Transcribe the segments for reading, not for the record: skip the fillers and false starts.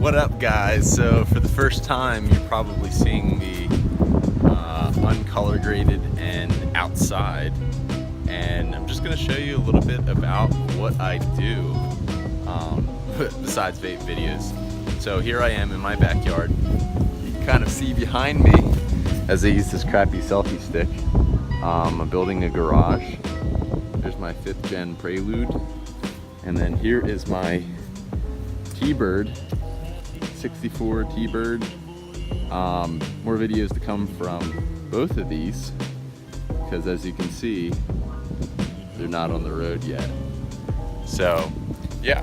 What up, guys? So for the first time, you're probably seeing me uncolor graded and outside, and I'm just going to show you a little bit about what I do besides vape videos. So here I am in my backyard. You can kind of see behind me as I use this crappy selfie stick. I'm building a garage. There's my 5th gen Prelude, and then here is my T-Bird, 64 T-Bird. More videos to come from both of these, because as you can see, they're not on the road yet. So yeah,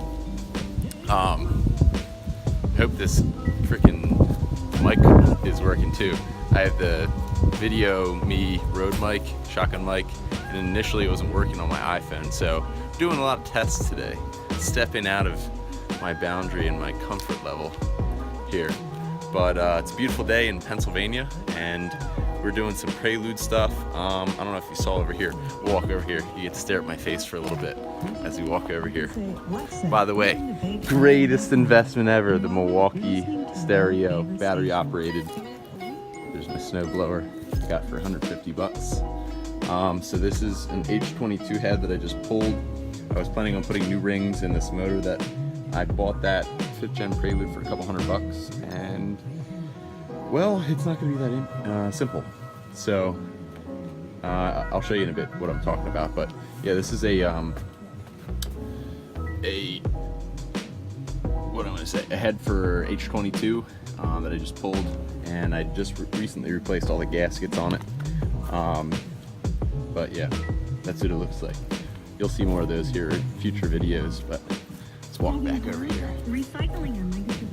hope this freaking mic is working too. I have the video me road mic, shotgun mic, and initially it wasn't working on my iPhone, so I'm doing a lot of tests today, stepping out of my boundary and my comfort level here. But it's a beautiful day in Pennsylvania, and we're doing some Prelude stuff. I don't know if you saw over here. We'll walk over here. You get to stare at my face for a little bit as we walk over here. By the way, greatest investment ever, the Milwaukee stereo, battery operated. There's my snow blower, got for 150 bucks. So this is an H22 head that I just pulled. I was planning on putting new rings in this motor that I bought that 5th gen Prelude for a couple $100 bucks, and well, it's not going to be that simple. So I'll show you in a bit what I'm talking about. But yeah, this is a head for H22 that I just pulled, and I just recently replaced all the gaskets on it. But yeah, that's what it looks like. You'll see more of those here in future videos, but let's walk back over here. Recycling and legacy.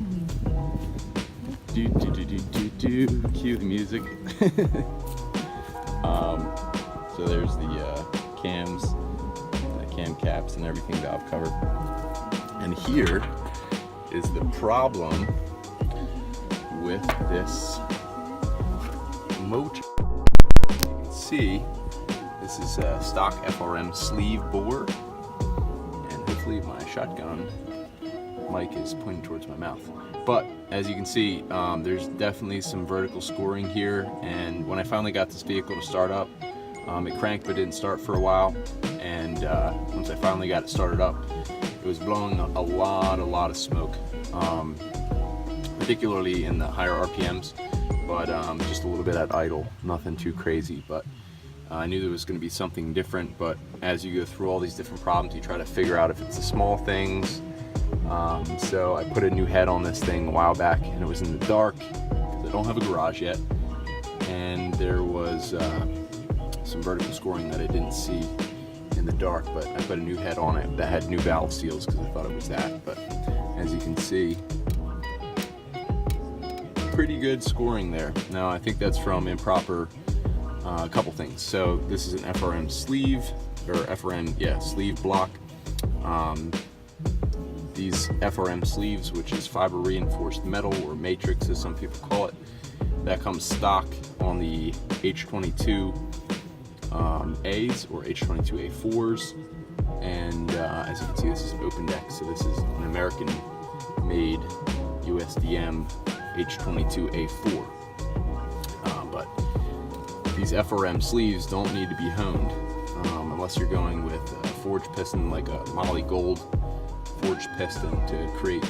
Cue the music. So there's the cams, the cam caps, and everything that I've covered. And here is the problem with this motor. You can see this is a stock FRM sleeve bore, and hopefully my shotgun mic is pointing towards my mouth. But as you can see, there's definitely some vertical scoring here, and when I finally got this vehicle to start up, it cranked but didn't start for a while, and once I finally got it started up, it was blowing a lot of smoke, particularly in the higher RPMs, but just a little bit at idle, nothing too crazy. But I knew there was going to be something different, but as you go through all these different problems, you try to figure out if it's the small things. So I put a new head on this thing a while back, and it was in the dark because I don't have a garage yet, and there was some vertical scoring that I didn't see in the dark, but I put a new head on it that had new valve seals because I thought it was that. But as you can see, pretty good scoring there. Now I think that's from improper a couple things. So this is an FRM sleeve, or FRM, yeah, sleeve block. These FRM sleeves, which is fiber reinforced metal, or matrix as some people call it, that comes stock on the H22 A's or H22 A4s, and as you can see, this is open deck, so this is an American made USDM H22 A4. But these FRM sleeves don't need to be honed unless you're going with a forged piston, like a Molly Gold forged piston, to create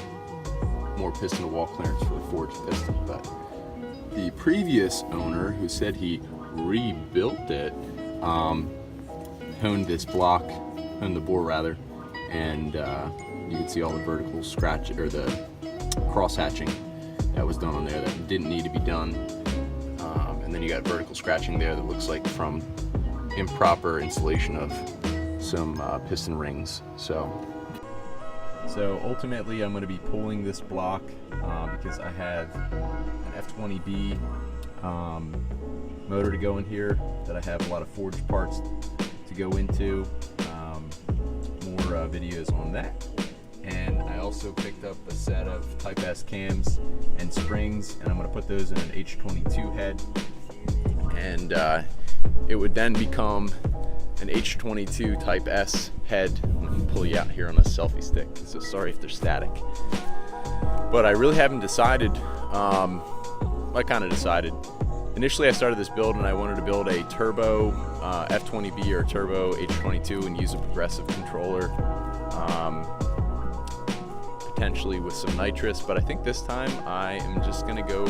more piston to wall clearance for a forged piston. But the previous owner, who said he rebuilt it, honed this block, honed the bore rather, and you can see all the vertical scratch, or the cross hatching that was done on there that didn't need to be done. And then you got vertical scratching there that looks like from improper installation of some piston rings. So ultimately I'm going to be pulling this block because I have an F20B motor to go in here that I have a lot of forged parts to go into. More videos on that. And I also picked up a set of Type S cams and springs, and I'm going to put those in an H22 head, and it would then become an H22 Type S head. I'm going to pull you out here on a selfie stick, so sorry if they're static. but I really haven't decided. I kind of decided. Initially, I started this build and I wanted to build a turbo F20B or turbo H22 and use a progressive controller, potentially with some nitrous, but I think this time I am just going to go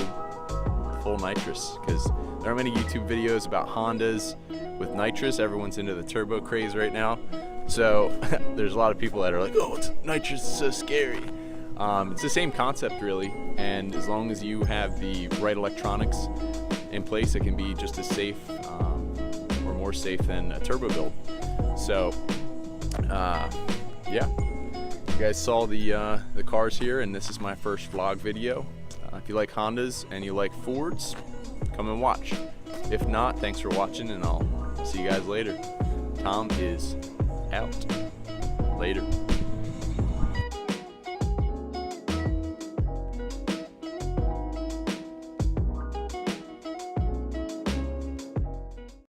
full nitrous, because there are many YouTube videos about Hondas with nitrous. Everyone's into the turbo craze right now, so there's a lot of people that are like, oh, nitrous is so scary. It's the same concept really, and as long as you have the right electronics in place, it can be just as safe or more safe than a turbo build. So yeah, you guys saw the cars here, and this is my first vlog video. If you like Hondas and you like Fords, come and watch. If not, thanks for watching, and I'll see you guys later. Tom is out. Later.